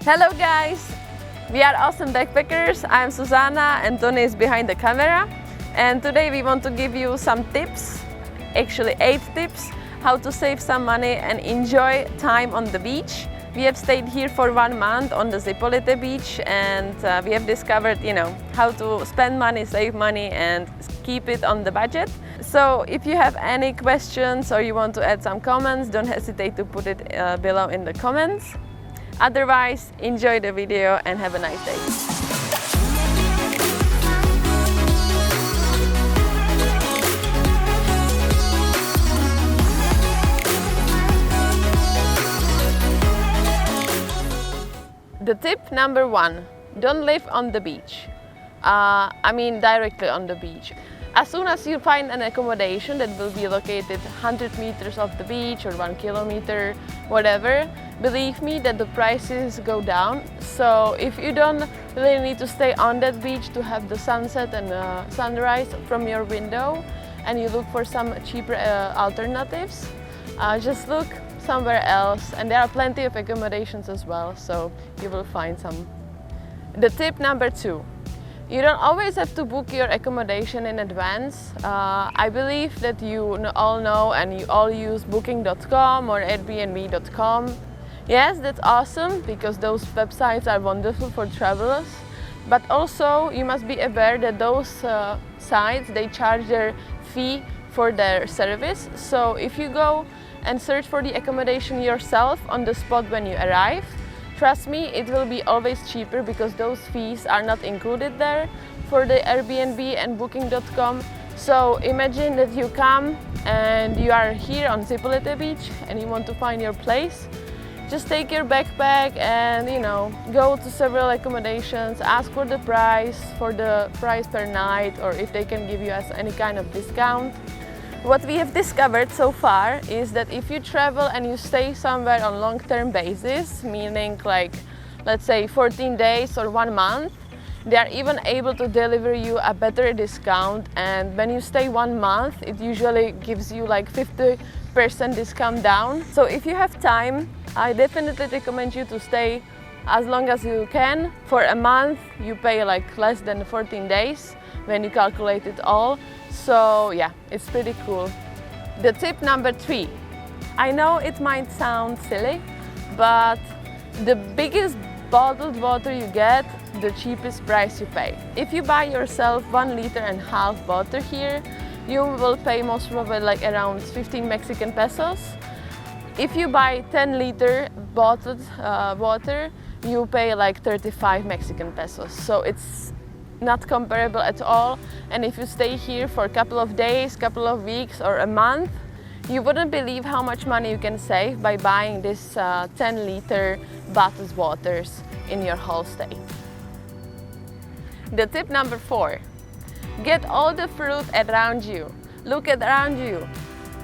Hello guys! We are awesome backpackers. I'm Susanna and Tony is behind the camera. And today we want to give you some tips, actually 8 tips, how to save some money and enjoy time on the beach. We have stayed here for 1 month on the Zipolite beach and we have discovered, how to spend money, save money and keep it on the budget. So if you have any questions or you want to add some comments, don't hesitate to put it below in the comments. Otherwise, enjoy the video and have a nice day. The tip number 1, don't live on the beach. Directly on the beach. As soon as you find an accommodation that will be located 100 meters off the beach or 1 kilometer, whatever, believe me that the prices go down. So if you don't really need to stay on that beach to have the sunset and sunrise from your window and you look for some cheaper alternatives, just look somewhere else, and there are plenty of accommodations as well, so you will find some. The tip number 2. You don't always have to book your accommodation in advance. I believe that you all know and you all use booking.com or airbnb.com. Yes, that's awesome because those websites are wonderful for travelers. But also you must be aware that those sites, they charge their fee for their service. So if you go and search for the accommodation yourself on the spot when you arrive, trust me, it will be always cheaper because those fees are not included there for the Airbnb and booking.com. So imagine that you come and you are here on Zipolite beach and you want to find your place. Just take your backpack and go to several accommodations, ask for the price per night, or if they can give you any kind of discount. What we have discovered so far is that if you travel and you stay somewhere on long-term basis, meaning like, let's say 14 days or 1 month, they are even able to deliver you a better discount. And when you stay 1 month, it usually gives you like 50% discount down. So if you have time, I definitely recommend you to stay as long as you can. For a month, you pay like less than 14 days when you calculate it all. So yeah, it's pretty cool. The tip number 3. I know it might sound silly, but the biggest bottled water you get, the cheapest price you pay. If you buy yourself 1.5 liter water here, you will pay most probably like around 15 Mexican pesos. If you buy 10-liter bottled water, you pay like 35 Mexican pesos. So it's not comparable at all. And if you stay here for a couple of days, couple of weeks or a month, you wouldn't believe how much money you can save by buying this 10-liter bottled waters in your whole stay. The tip number 4. Get all the fruit around you. Look around you.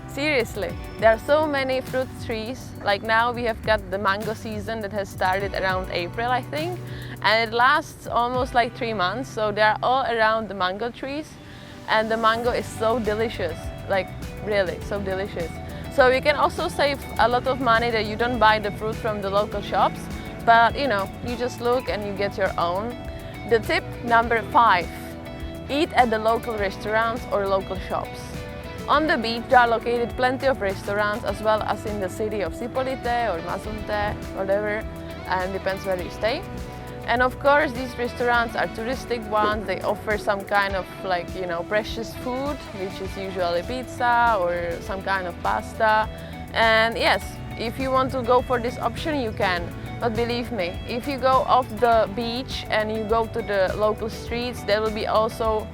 Seriously, there are so many fruit trees. Like now we have got the mango season that has started around April, I think, and it lasts almost like 3 months. So they are all around the mango trees, and the mango is so delicious, like really so delicious. So you can also save a lot of money that you don't buy the fruit from the local shops, but you just look and you get your own. The tip number 5. Eat at the local restaurants or local shops. On the beach there are located plenty of restaurants as well as in the city of Zipolite or Mazunte, whatever, and depends where you stay. And of course these restaurants are touristic ones. They offer some kind of precious food, which is usually pizza or some kind of pasta. And yes, if you want to go for this option you can. But believe me, if you go off the beach and you go to the local streets, there will be also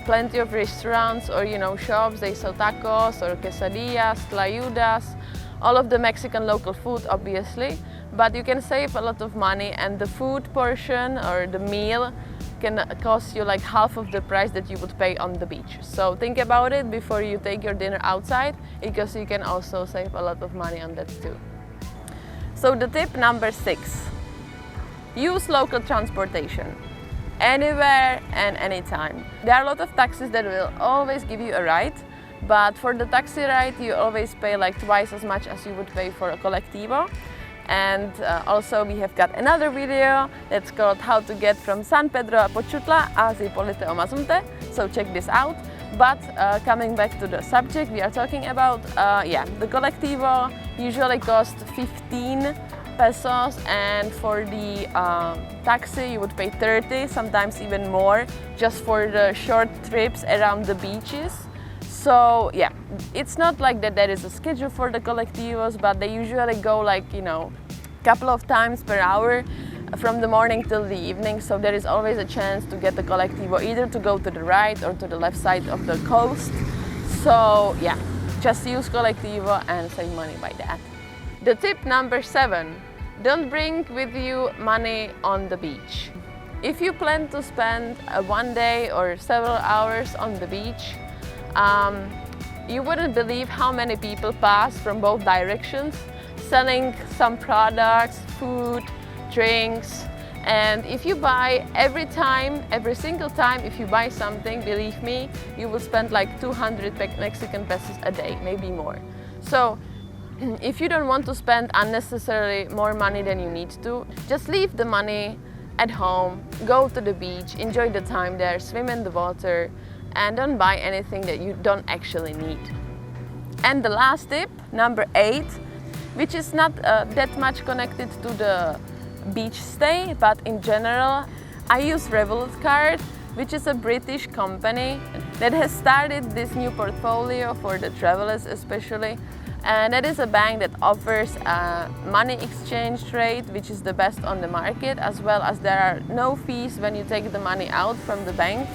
plenty of restaurants or shops. They sell tacos or quesadillas, tlayudas, all of the Mexican local food obviously, but you can save a lot of money, and the food portion or the meal can cost you like half of the price that you would pay on the beach. So think about it before you take your dinner outside, because you can also save a lot of money on that too. So the tip number 6. Use local transportation. Anywhere and anytime. There are a lot of taxis that will always give you a ride, but for the taxi ride you always pay like twice as much as you would pay for a Colectivo. And also we have got another video that's called how to get from San Pedro a Počutla a Zipolite o Mazunte, so check this out. But coming back to the subject we are talking about, the Colectivo usually costs 15 pesos, and for the taxi you would pay 30, sometimes even more, just for the short trips around the beaches. So yeah, it's not like that there is a schedule for the Colectivos, but they usually go like, you know, couple of times per hour from the morning till the evening, so there is always a chance to get the Colectivo either to go to the right or to the left side of the coast. So yeah, just use Colectivo and save money by that. The tip number 7, don't bring with you money on the beach. If you plan to spend one day or several hours on the beach, you wouldn't believe how many people pass from both directions selling some products, food, drinks, and if you buy every single time, if you buy something, believe me, you will spend like 200 Mexican pesos a day, maybe more. So if you don't want to spend unnecessarily more money than you need to, just leave the money at home, go to the beach, enjoy the time there, swim in the water, and don't buy anything that you don't actually need. And the last tip, number 8, which is not that much connected to the beach stay, but in general, I use REVOLUT card, which is a British company that has started this new portfolio for the travelers especially. And that is a bank that offers a money exchange rate, which is the best on the market, as well as there are no fees when you take the money out from the bank.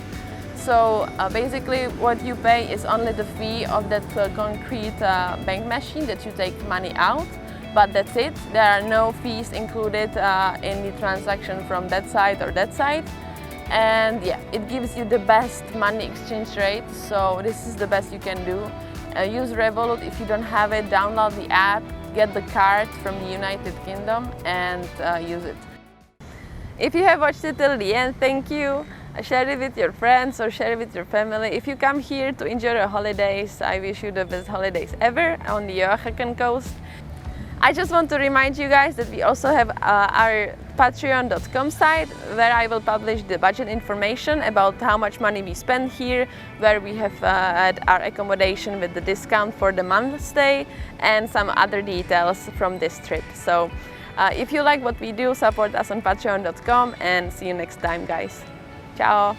So basically what you pay is only the fee of that concrete bank machine that you take money out, but that's it. There are no fees included in the transaction from that side or that side. And yeah, it gives you the best money exchange rate, so this is the best you can do. Use REVOLUT. If you don't have it, download the app, get the card from the United Kingdom and use it. If you have watched it till the end, thank you. Share it with your friends or share it with your family. If you come here to enjoy your holidays, I wish you the best holidays ever on the Oaxacan coast. I just want to remind you guys that we also have our patreon.com site where I will publish the budget information about how much money we spend here, where we have had our accommodation with the discount for the month stay, and some other details from this trip. So if you like what we do, support us on patreon.com, and see you next time, guys. Ciao!